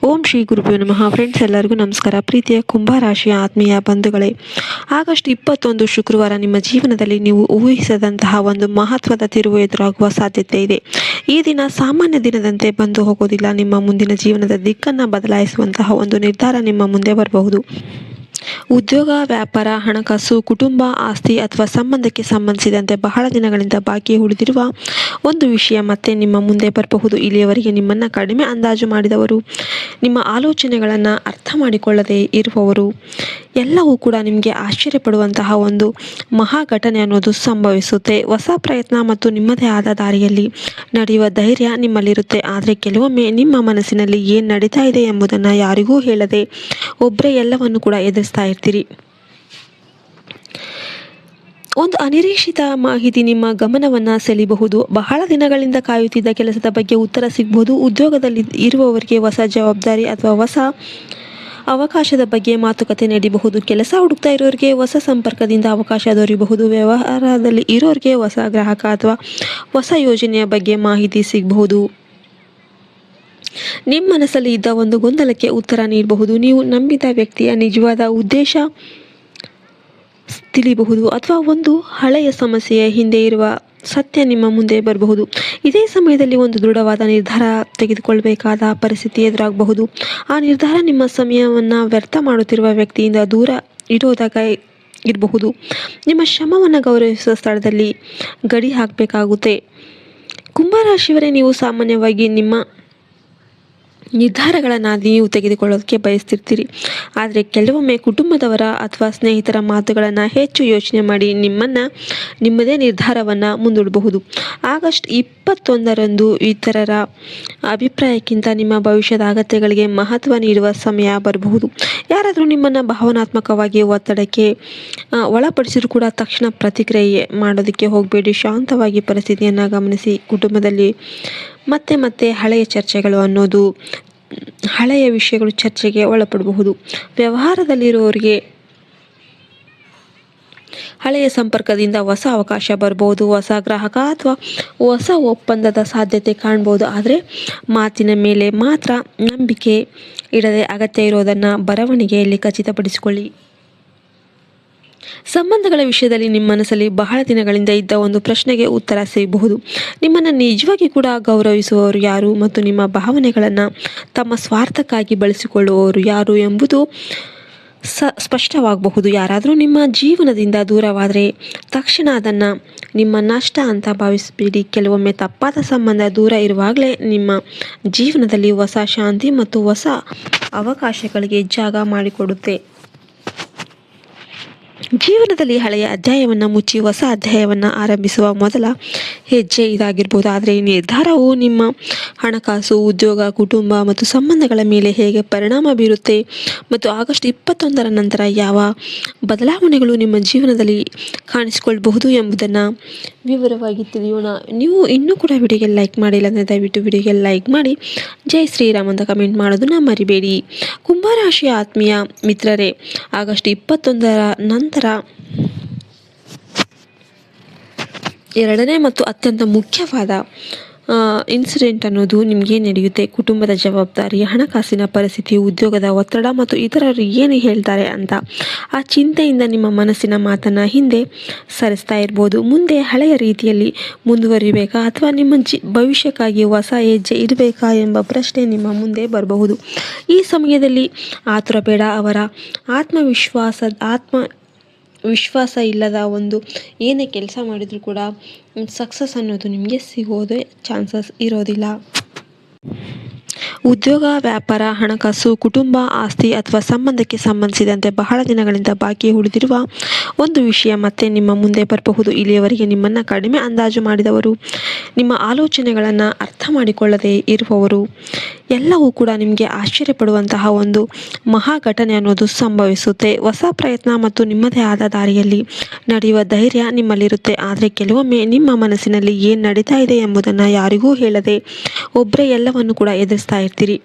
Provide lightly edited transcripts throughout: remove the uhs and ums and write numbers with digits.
ಓಂ ಶ್ರೀ ಗುರುಭ್ಯೋ ನಮಃ. ಫ್ರೆಂಡ್ಸ್, ಎಲ್ಲರಿಗೂ ನಮಸ್ಕಾರ. ಪ್ರೀತಿಯ ಕುಂಭರಾಶಿಯ ಆತ್ಮೀಯ ಬಂಧುಗಳೇ, ಆಗಸ್ಟ್ 21 ಶುಕ್ರವಾರ ನಿಮ್ಮ ಜೀವನದಲ್ಲಿ ನೀವು ಊಹಿಸದಂತಹ ಒಂದು ಮಹತ್ವದ ತಿರುವು ಎದುರಾಗುವ ಸಾಧ್ಯತೆ ಇದೆ. ಈ ದಿನ ಸಾಮಾನ್ಯ ದಿನದಂತೆ ಬಂದು ಹೋಗೋದಿಲ್ಲ. ನಿಮ್ಮ ಮುಂದಿನ ಜೀವನದ ದಿಕ್ಕನ್ನು ಬದಲಾಯಿಸುವಂತಹ ಒಂದು ನಿರ್ಧಾರ ನಿಮ್ಮ ಮುಂದೆ ಬರಬಹುದು. ಉದ್ಯೋಗ, ವ್ಯಾಪಾರ, ಹಣಕಾಸು, ಕುಟುಂಬ, ಆಸ್ತಿ ಅಥವಾ ಸಂಬಂಧಕ್ಕೆ ಸಂಬಂಧಿಸಿದಂತೆ ಬಹಳ ದಿನಗಳಿಂದ ಬಾಕಿ ಉಳಿದಿರುವ ಒಂದು ವಿಷಯ ಮತ್ತೆ ನಿಮ್ಮ ಮುಂದೆ ಬರಬಹುದು. ಇಲ್ಲಿಯವರೆಗೆ ನಿಮ್ಮನ್ನು ಕಡಿಮೆ ಅಂದಾಜು ಮಾಡಿದವರು, ನಿಮ್ಮ ಆಲೋಚನೆಗಳನ್ನು ಅರ್ಥ ಮಾಡಿಕೊಳ್ಳದೆ ಇರುವವರು, ಎಲ್ಲವೂ ಕೂಡ ನಿಮಗೆ ಆಶ್ಚರ್ಯಪಡುವಂತಹ ಒಂದು ಮಹಾ ಘಟನೆ ಅನ್ನೋದು ಸಂಭವಿಸುತ್ತೆ. ಹೊಸ ಪ್ರಯತ್ನ ಮತ್ತು ನಿಮ್ಮದೇ ಆದ ದಾರಿಯಲ್ಲಿ ನಡೆಯುವ ಧೈರ್ಯ ನಿಮ್ಮಲ್ಲಿರುತ್ತೆ. ಆದರೆ ಕೆಲವೊಮ್ಮೆ ನಿಮ್ಮ ಮನಸ್ಸಿನಲ್ಲಿ ಏನು ನಡೀತಾ ಇದೆ ಎಂಬುದನ್ನು ಯಾರಿಗೂ ಹೇಳದೆ ಒಬ್ಬರೇ ಎಲ್ಲವನ್ನು ಕೂಡ ಎದುರಿಸ್ತಾ ಇರ್ತೀರಿ. ಒಂದು ಅನಿರೀಕ್ಷಿತ ಮಾಹಿತಿ ನಿಮ್ಮ ಗಮನವನ್ನು ಸೆಳೆಯಬಹುದು. ಬಹಳ ದಿನಗಳಿಂದ ಕಾಯುತ್ತಿದ್ದ ಕೆಲಸದ ಬಗ್ಗೆ ಉತ್ತರ ಸಿಗಬಹುದು. ಉದ್ಯೋಗದಲ್ಲಿ ಇರುವವರಿಗೆ ಹೊಸ ಜವಾಬ್ದಾರಿ ಅಥವಾ ಹೊಸ ಅವಕಾಶದ ಬಗ್ಗೆ ಮಾತುಕತೆ ನಡೆಯಬಹುದು. ಕೆಲಸ ಹುಡುಕ್ತಾ ಇರೋರಿಗೆ ಹೊಸ ಸಂಪರ್ಕದಿಂದ ಅವಕಾಶ ದೊರೆಯಬಹುದು. ವ್ಯವಹಾರದಲ್ಲಿ ಇರೋರಿಗೆ ಹೊಸ ಗ್ರಾಹಕ ಅಥವಾ ಹೊಸ ಯೋಜನೆಯ ಬಗ್ಗೆ ಮಾಹಿತಿ ಸಿಗಬಹುದು. ನಿಮ್ಮ ಮನಸ್ಸಲ್ಲಿ ಇದ್ದ ಒಂದು ಗೊಂದಲಕ್ಕೆ ಉತ್ತರ ನೀಡಬಹುದು. ನೀವು ನಂಬಿದ ವ್ಯಕ್ತಿಯ ನಿಜವಾದ ಉದ್ದೇಶ ತಿಳಿಯಬಹುದು ಅಥವಾ ಒಂದು ಹಳೆಯ ಸಮಸ್ಯೆಯ ಹಿಂದೆ ಇರುವ ಸತ್ಯ ನಿಮ್ಮ ಮುಂದೆ ಬರಬಹುದು. ಇದೇ ಸಮಯದಲ್ಲಿ ಒಂದು ದೃಢವಾದ ನಿರ್ಧಾರ ತೆಗೆದುಕೊಳ್ಳಬೇಕಾದ ಪರಿಸ್ಥಿತಿ ಎದುರಾಗಬಹುದು. ಆ ನಿರ್ಧಾರ ನಿಮ್ಮ ಸಮಯವನ್ನು ವ್ಯರ್ಥ ಮಾಡುತ್ತಿರುವ ವ್ಯಕ್ತಿಯಿಂದ ದೂರ ಇರೋದಾಗ ಇರಬಹುದು. ನಿಮ್ಮ ಶ್ರಮವನ್ನು ಗೌರವಿಸುವ ಸ್ಥಳದಲ್ಲಿ ಗಡಿ ಹಾಕಬೇಕಾಗುತ್ತೆ. ಕುಂಭರಾಶಿಯವರೇ, ನೀವು ಸಾಮಾನ್ಯವಾಗಿ ನಿಮ್ಮ ನಿರ್ಧಾರಗಳನ್ನು ನೀವು ತೆಗೆದುಕೊಳ್ಳೋದಕ್ಕೆ ಬಯಸ್ತಿರ್ತೀರಿ. ಆದರೆ ಕೆಲವೊಮ್ಮೆ ಕುಟುಂಬದವರ ಅಥವಾ ಸ್ನೇಹಿತರ ಮಾತುಗಳನ್ನು ಹೆಚ್ಚು ಯೋಚನೆ ಮಾಡಿ ನಿಮ್ಮದೇ ನಿರ್ಧಾರವನ್ನು ಮುಂದೂಡಬಹುದು. ಆಗಸ್ಟ್ 21ರಂದು ಇತರರ ಅಭಿಪ್ರಾಯಕ್ಕಿಂತ ನಿಮ್ಮ ಭವಿಷ್ಯದ ಅಗತ್ಯಗಳಿಗೆ ಮಹತ್ವ ನೀಡುವ ಸಮಯ ಬರಬಹುದು. ಯಾರಾದರೂ ನಿಮ್ಮನ್ನು ಭಾವನಾತ್ಮಕವಾಗಿ ಒತ್ತಡಕ್ಕೆ ಒಳಪಡಿಸಿದರೂ ಕೂಡ ತಕ್ಷಣ ಪ್ರತಿಕ್ರಿಯೆ ಮಾಡೋದಕ್ಕೆ ಹೋಗಬೇಡಿ. ಶಾಂತವಾಗಿ ಪರಿಸ್ಥಿತಿಯನ್ನು ಗಮನಿಸಿ. ಕುಟುಂಬದಲ್ಲಿ ಮತ್ತೆ ಹಳೆಯ ಚರ್ಚೆಗಳು ಅನ್ನೋದು ಹಳೆಯ ವಿಷಯಗಳು ಚರ್ಚೆಗೆ ಒಳಪಡಬಹುದು. ವ್ಯವಹಾರದಲ್ಲಿರುವವರಿಗೆ ಹಳೆಯ ಸಂಪರ್ಕದಿಂದ ಹೊಸ ಅವಕಾಶ ಬರಬಹುದು. ಹೊಸ ಗ್ರಾಹಕ ಅಥವಾ ಹೊಸ ಒಪ್ಪಂದದ ಸಾಧ್ಯತೆ ಕಾಣಬಹುದು. ಆದರೆ ಮಾತಿನ ಮೇಲೆ ಮಾತ್ರ ನಂಬಿಕೆ ಇಡದೆ ಅಗತ್ಯ ಇರೋದನ್ನು ಬರವಣಿಗೆಯಲ್ಲಿ ಖಚಿತಪಡಿಸಿಕೊಳ್ಳಿ. ಸಂಬಂಧಗಳ ವಿಷಯದಲ್ಲಿ ನಿಮ್ಮ ಮನಸ್ಸಲ್ಲಿ ಬಹಳ ದಿನಗಳಿಂದ ಇದ್ದ ಒಂದು ಪ್ರಶ್ನೆಗೆ ಉತ್ತರ ಸಿಗಬಹುದು. ನಿಮ್ಮನ್ನು ನಿಜವಾಗಿ ಕೂಡ ಗೌರವಿಸುವವರು ಯಾರು ಮತ್ತು ನಿಮ್ಮ ಭಾವನೆಗಳನ್ನು ತಮ್ಮ ಸ್ವಾರ್ಥಕ್ಕಾಗಿ ಬಳಸಿಕೊಳ್ಳುವವರು ಯಾರು ಎಂಬುದು ಸ್ಪಷ್ಟವಾಗಬಹುದು. ಯಾರಾದರೂ ನಿಮ್ಮ ಜೀವನದಿಂದ ದೂರವಾದರೆ ತಕ್ಷಣ ಅದನ್ನು ನಿಮ್ಮ ನಷ್ಟ ಅಂತ ಭಾವಿಸಬೇಡಿ. ಕೆಲವೊಮ್ಮೆ ತಪ್ಪಾದ ಸಂಬಂಧ ದೂರ ಇರುವಾಗಲೇ ನಿಮ್ಮ ಜೀವನದಲ್ಲಿ ಹೊಸ ಶಾಂತಿ ಮತ್ತು ಹೊಸ ಅವಕಾಶಗಳಿಗೆ ಜಾಗ ಮಾಡಿಕೊಡುತ್ತೆ. ಜೀವನದಲ್ಲಿ ಹಳೆಯ ಅಧ್ಯಾಯವನ್ನು ಮುಚ್ಚಿ ಹೊಸ ಅಧ್ಯಾಯವನ್ನು ಆರಂಭಿಸುವ ಮೊದಲ ಹೆಜ್ಜೆ ಇದಾಗಿರ್ಬೋದು. ಆದರೆ ಈ ನಿರ್ಧಾರವು ನಿಮ್ಮ ಹಣಕಾಸು, ಉದ್ಯೋಗ, ಕುಟುಂಬ ಮತ್ತು ಸಂಬಂಧಗಳ ಮೇಲೆ ಹೇಗೆ ಪರಿಣಾಮ ಬೀರುತ್ತೆ ಮತ್ತು ಆಗಸ್ಟ್ 21ರ ನಂತರ ಯಾವ ಬದಲಾವಣೆಗಳು ನಿಮ್ಮ ಜೀವನದಲ್ಲಿ ಕಾಣಿಸಿಕೊಳ್ಳಬಹುದು ಎಂಬುದನ್ನು ವಿವರವಾಗಿ ತಿಳಿಯೋಣ. ನೀವು ಇನ್ನೂ ಕೂಡ ವಿಡಿಯೋಗೆ ಲೈಕ್ ಮಾಡಿಲ್ಲ ಅಂದರೆ ದಯವಿಟ್ಟು ವಿಡಿಯೋಗೆ ಲೈಕ್ ಮಾಡಿ. ಜೈ ಶ್ರೀರಾಮ್ ಅಂತ ಕಮೆಂಟ್ ಮಾಡೋದನ್ನು ಮರಿಬೇಡಿ. ಕುಂಭರಾಶಿಯ ಆತ್ಮೀಯ ಮಿತ್ರರೇ, ಆಗಸ್ಟ್ 21ರ ನಂತರ ಎರಡನೇ ಮತ್ತು ಅತ್ಯಂತ ಮುಖ್ಯವಾದ ಇನ್ಸಿಡೆಂಟ್ ಅನ್ನೋದು ನಿಮಗೆ ನಡೆಯುತ್ತೆ. ಕುಟುಂಬದ ಜವಾಬ್ದಾರಿ, ಹಣಕಾಸಿನ ಪರಿಸ್ಥಿತಿ, ಉದ್ಯೋಗದ ಒತ್ತಡ ಮತ್ತು ಇತರರು ಏನು ಹೇಳ್ತಾರೆ ಅಂತ ಆ ಚಿಂತೆಯಿಂದ ನಿಮ್ಮ ಮನಸ್ಸಿನ ಮಾತನ್ನು ಹಿಂದೆ ಸರಿಸ್ತಾ ಇರ್ಬೋದು. ಮುಂದೆ ಹಳೆಯ ರೀತಿಯಲ್ಲಿ ಮುಂದುವರಿಬೇಕಾ ಅಥವಾ ನಿಮ್ಮ ಭವಿಷ್ಯಕ್ಕಾಗಿ ಹೊಸ ಹೆಜ್ಜೆ ಇಡಬೇಕಾ ಎಂಬ ಪ್ರಶ್ನೆ ನಿಮ್ಮ ಮುಂದೆ ಬರಬಹುದು. ಈ ಸಮಯದಲ್ಲಿ ಆತುರ ಬೇಡ. ಅವರ ಆತ್ಮವಿಶ್ವಾಸ ಇಲ್ಲದ ಒಂದು ಏನೇ ಕೆಲಸ ಮಾಡಿದರೂ ಕೂಡ ಸಕ್ಸಸ್ ಅನ್ನೋದು ನಿಮಗೆ ಸಿಗೋದೇ ಚಾನ್ಸಸ್ ಇರೋದಿಲ್ಲ. ಉದ್ಯೋಗ, ವ್ಯಾಪಾರ, ಹಣಕಾಸು, ಕುಟುಂಬ, ಆಸ್ತಿ ಅಥವಾ ಸಂಬಂಧಕ್ಕೆ ಸಂಬಂಧಿಸಿದಂತೆ ಬಹಳ ದಿನಗಳಿಂದ ಬಾಕಿ ಉಳಿದಿರುವ ಒಂದು ವಿಷಯ ಮತ್ತೆ ನಿಮ್ಮ ಮುಂದೆ ಬರಬಹುದು. ಇಲ್ಲಿಯವರೆಗೆ ನಿಮ್ಮನ್ನು ಕಡಿಮೆ ಅಂದಾಜು ಮಾಡಿದವರು, ನಿಮ್ಮ ಆಲೋಚನೆಗಳನ್ನು ಅರ್ಥ ಮಾಡಿಕೊಳ್ಳದೆ ಇರುವವರು, ಎಲ್ಲವೂ ಕೂಡ ನಿಮಗೆ ಆಶ್ಚರ್ಯಪಡುವಂತಹ ಒಂದು ಮಹಾ ಘಟನೆ ಅನ್ನೋದು ಸಂಭವಿಸುತ್ತೆ. ಹೊಸ ಪ್ರಯತ್ನ ಮತ್ತು ನಿಮ್ಮದೇ ಆದ ದಾರಿಯಲ್ಲಿ ನಡೆಯುವ ಧೈರ್ಯ ನಿಮ್ಮಲ್ಲಿರುತ್ತೆ. ಆದರೆ ಕೆಲವೊಮ್ಮೆ ನಿಮ್ಮ ಮನಸ್ಸಿನಲ್ಲಿ ಏನು ನಡೀತಾ ಇದೆ ಎಂಬುದನ್ನು ಯಾರಿಗೂ ಹೇಳದೆ ಒಬ್ಬರೇ ಎಲ್ಲವನ್ನು ಕೂಡ ಎದುರಿಸ್ತಾ ಇರ್ತೀರಿ.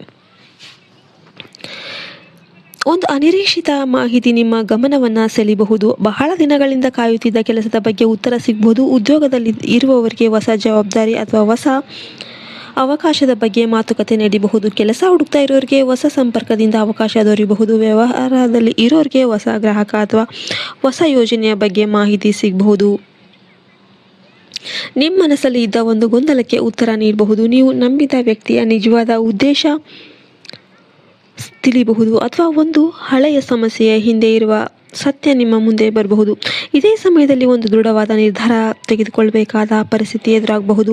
ಒಂದು ಅನಿರೀಕ್ಷಿತ ಮಾಹಿತಿ ನಿಮ್ಮ ಗಮನವನ್ನು ಸೆಳೆಯಬಹುದು. ಬಹಳ ದಿನಗಳಿಂದ ಕಾಯುತ್ತಿದ್ದ ಕೆಲಸದ ಬಗ್ಗೆ ಉತ್ತರ ಸಿಗಬಹುದು. ಉದ್ಯೋಗದಲ್ಲಿ ಇರುವವರಿಗೆ ಹೊಸ ಜವಾಬ್ದಾರಿ ಅಥವಾ ಹೊಸ ಅವಕಾಶದ ಬಗ್ಗೆ ಮಾತುಕತೆ ನಡೀಬಹುದು. ಕೆಲಸ ಹುಡುಕ್ತಾ ಇರೋರಿಗೆ ಹೊಸ ಸಂಪರ್ಕದಿಂದ ಅವಕಾಶ ದೊರೆಯಬಹುದು. ವ್ಯವಹಾರದಲ್ಲಿ ಇರೋರಿಗೆ ಹೊಸ ಗ್ರಾಹಕ ಅಥವಾ ಹೊಸ ಯೋಜನೆಯ ಬಗ್ಗೆ ಮಾಹಿತಿ ಸಿಗಬಹುದು. ನಿಮ್ಮ ಮನಸ್ಸಲ್ಲಿ ಇದ್ದ ಒಂದು ಗೊಂದಲಕ್ಕೆ ಉತ್ತರ ನೀಡಬಹುದು. ನೀವು ನಂಬಿದ ವ್ಯಕ್ತಿಯ ನಿಜವಾದ ಉದ್ದೇಶ ತಿಳಿಯಬಹುದು ಅಥವಾ ಒಂದು ಹಳೆಯ ಸಮಸ್ಯೆಯ ಹಿಂದೆ ಇರುವ ಸತ್ಯ ನಿಮ್ಮ ಮುಂದೆ ಬರಬಹುದು. ಇದೇ ಸಮಯದಲ್ಲಿ ಒಂದು ದೃಢವಾದ ನಿರ್ಧಾರ ತೆಗೆದುಕೊಳ್ಳಬೇಕಾದ ಪರಿಸ್ಥಿತಿ ಎದುರಾಗಬಹುದು.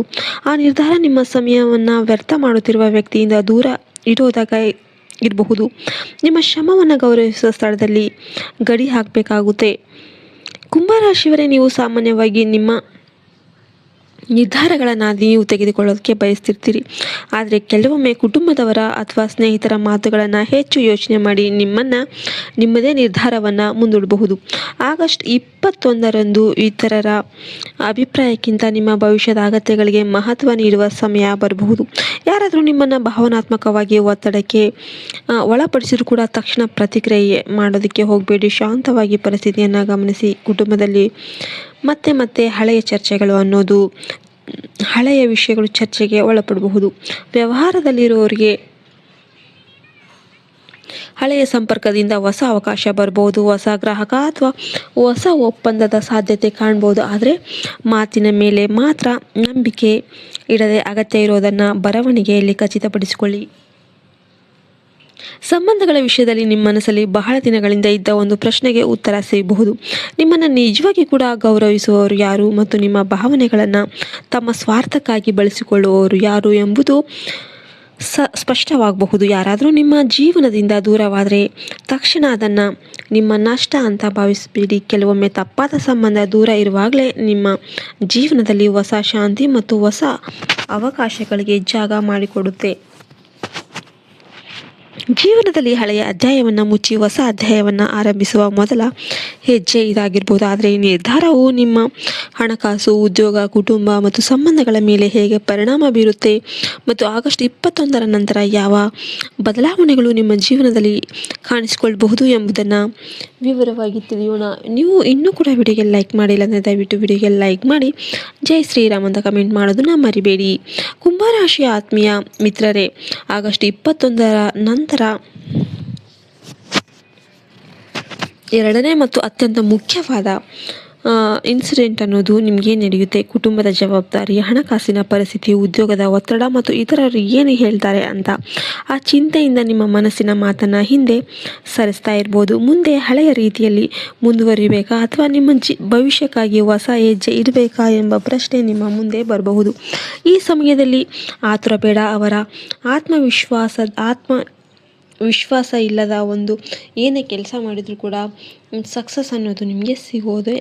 ಆ ನಿರ್ಧಾರ ನಿಮ್ಮ ಸಮಯವನ್ನು ವ್ಯರ್ಥ ಮಾಡುತ್ತಿರುವ ವ್ಯಕ್ತಿಯಿಂದ ದೂರ ಇಡೋದಾಗ ಇರಬಹುದು. ನಿಮ್ಮ ಶ್ರಮವನ್ನು ಗೌರವಿಸುವ ಸ್ಥಳದಲ್ಲಿ ಗಡಿ ಹಾಕಬೇಕಾಗುತ್ತೆ. ಕುಂಭರಾಶಿಯವರೇ, ನೀವು ಸಾಮಾನ್ಯವಾಗಿ ನಿಮ್ಮ ನಿರ್ಧಾರಗಳನ್ನು ನೀವು ತೆಗೆದುಕೊಳ್ಳೋದಕ್ಕೆ ಬಯಸ್ತಿರ್ತೀರಿ. ಆದರೆ ಕೆಲವೊಮ್ಮೆ ಕುಟುಂಬದವರ ಅಥವಾ ಸ್ನೇಹಿತರ ಮಾತುಗಳನ್ನು ಹೆಚ್ಚು ಯೋಚನೆ ಮಾಡಿ ನಿಮ್ಮದೇ ನಿರ್ಧಾರವನ್ನು ಮುಂದೂಡಬಹುದು. ಆಗಸ್ಟ್ 21ರಂದು ಇತರರ ಅಭಿಪ್ರಾಯಕ್ಕಿಂತ ನಿಮ್ಮ ಭವಿಷ್ಯದ ಅಗತ್ಯಗಳಿಗೆ ಮಹತ್ವ ನೀಡುವ ಸಮಯ ಬರಬಹುದು. ಯಾರಾದರೂ ನಿಮ್ಮನ್ನು ಭಾವನಾತ್ಮಕವಾಗಿ ಒತ್ತಡಕ್ಕೆ ಒಳಪಡಿಸಿದರೂ ಕೂಡ ತಕ್ಷಣ ಪ್ರತಿಕ್ರಿಯೆ ಮಾಡೋದಕ್ಕೆ ಹೋಗಬೇಡಿ. ಶಾಂತವಾಗಿ ಪರಿಸ್ಥಿತಿಯನ್ನು ಗಮನಿಸಿ. ಕುಟುಂಬದಲ್ಲಿ ಮತ್ತೆ ಹಳೆಯ ಚರ್ಚೆಗಳು ಅನ್ನೋದು ಹಳೆಯ ವಿಷಯಗಳು ಚರ್ಚೆಗೆ ಒಳಪಡಬಹುದು. ವ್ಯವಹಾರದಲ್ಲಿರುವವರಿಗೆ ಹಳೆಯ ಸಂಪರ್ಕದಿಂದ ಹೊಸ ಅವಕಾಶ ಬರಬಹುದು. ಹೊಸ ಗ್ರಾಹಕ ಅಥವಾ ಹೊಸ ಒಪ್ಪಂದದ ಸಾಧ್ಯತೆ ಕಾಣಬಹುದು. ಆದರೆ ಮಾತಿನ ಮೇಲೆ ಮಾತ್ರ ನಂಬಿಕೆ ಇಡದೆ ಅಗತ್ಯ ಇರೋದನ್ನು ಬರವಣಿಗೆಯಲ್ಲಿ ಖಚಿತಪಡಿಸಿಕೊಳ್ಳಿ. ಸಂಬಂಧಗಳ ವಿಷಯದಲ್ಲಿ ನಿಮ್ಮ ಮನಸ್ಸಲ್ಲಿ ಬಹಳ ದಿನಗಳಿಂದ ಇದ್ದ ಒಂದು ಪ್ರಶ್ನೆಗೆ ಉತ್ತರ ಸಿಗಬಹುದು. ನಿಮ್ಮನ್ನು ನಿಜವಾಗಿ ಕೂಡ ಗೌರವಿಸುವವರು ಯಾರು ಮತ್ತು ನಿಮ್ಮ ಭಾವನೆಗಳನ್ನು ತಮ್ಮ ಸ್ವಾರ್ಥಕ್ಕಾಗಿ ಬಳಸಿಕೊಳ್ಳುವವರು ಯಾರು ಎಂಬುದು ಸ್ಪಷ್ಟವಾಗಬಹುದು. ಯಾರಾದರೂ ನಿಮ್ಮ ಜೀವನದಿಂದ ದೂರವಾದರೆ ತಕ್ಷಣ ಅದನ್ನು ನಿಮ್ಮ ನಷ್ಟ ಅಂತ ಭಾವಿಸಬೇಡಿ. ಕೆಲವೊಮ್ಮೆ ತಪ್ಪಾದ ಸಂಬಂಧ ದೂರ ಇರುವಾಗಲೇ ನಿಮ್ಮ ಜೀವನದಲ್ಲಿ ಹೊಸ ಶಾಂತಿ ಮತ್ತು ಹೊಸ ಅವಕಾಶಗಳಿಗೆ ಜಾಗ ಮಾಡಿಕೊಡುತ್ತೆ. ಜೀವನದಲ್ಲಿ ಹಳೆಯ ಅಧ್ಯಾಯವನ್ನು ಮುಚ್ಚಿ ಹೊಸ ಅಧ್ಯಾಯವನ್ನು ಆರಂಭಿಸುವ ಮೊದಲ ಹೆಜ್ಜೆ ಇದಾಗಿರ್ಬೋದು. ಆದರೆ ಈ ನಿರ್ಧಾರವು ನಿಮ್ಮ ಹಣಕಾಸು, ಉದ್ಯೋಗ, ಕುಟುಂಬ ಮತ್ತು ಸಂಬಂಧಗಳ ಮೇಲೆ ಹೇಗೆ ಪರಿಣಾಮ ಬೀರುತ್ತೆ ಮತ್ತು ಆಗಸ್ಟ್ 21ರ ನಂತರ ಯಾವ ಬದಲಾವಣೆಗಳು ನಿಮ್ಮ ಜೀವನದಲ್ಲಿ ಕಾಣಿಸಿಕೊಳ್ಳಬಹುದು ಎಂಬುದನ್ನು ವಿವರವಾಗಿ ತಿಳಿಯೋಣ. ನೀವು ಇನ್ನೂ ಕೂಡ ವಿಡಿಯೋಗೆ ಲೈಕ್ ಮಾಡಿಲ್ಲ ಅಂದರೆ ದಯವಿಟ್ಟು ವಿಡಿಯೋಗೆ ಲೈಕ್ ಮಾಡಿ. ಜೈ ಶ್ರೀರಾಮ್ ಅಂತ ಕಮೆಂಟ್ ಮಾಡೋದನ್ನು ಮರಿಬೇಡಿ. ಕುಂಭರಾಶಿಯ ಆತ್ಮೀಯ ಮಿತ್ರರೇ, ಆಗಸ್ಟ್ 21ರ ನಂತರ ಎರಡನೇ ಮತ್ತು ಅತ್ಯಂತ ಮುಖ್ಯವಾದ ಇನ್ಸಿಡೆಂಟ್ ಅನ್ನೋದು ನಿಮಗೆ ನಡೆಯುತ್ತೆ. ಕುಟುಂಬದ ಜವಾಬ್ದಾರಿ, ಹಣಕಾಸಿನ ಪರಿಸ್ಥಿತಿ, ಉದ್ಯೋಗದ ಒತ್ತಡ ಮತ್ತು ಇತರರು ಏನು ಹೇಳ್ತಾರೆ ಅಂತ ಆ ಚಿಂತೆಯಿಂದ ನಿಮ್ಮ ಮನಸ್ಸಿನ ಮಾತನ್ನು ಹಿಂದೆ ಸರಿಸ್ತಾ ಇರ್ಬೋದು. ಮುಂದೆ ಹಳೆಯ ರೀತಿಯಲ್ಲಿ ಮುಂದುವರಿಬೇಕಾ ಅಥವಾ ನಿಮ್ಮ ಭವಿಷ್ಯಕ್ಕಾಗಿ ಹೊಸ ಹೆಜ್ಜೆ ಇಡಬೇಕಾ ಎಂಬ ಪ್ರಶ್ನೆ ನಿಮ್ಮ ಮುಂದೆ ಬರಬಹುದು. ಈ ಸಮಯದಲ್ಲಿ ಆತುರ ಬೇಡ. ಅವರ ವಿಶ್ವಾಸ ಇಲ್ಲದ ಒಂದು ಏನೇ ಕೆಲಸ ಮಾಡಿದರೂ ಕೂಡ ಸಕ್ಸಸ್ ಅನ್ನೋದು ನಿಮಗೆ ಸಿಗೋದೇ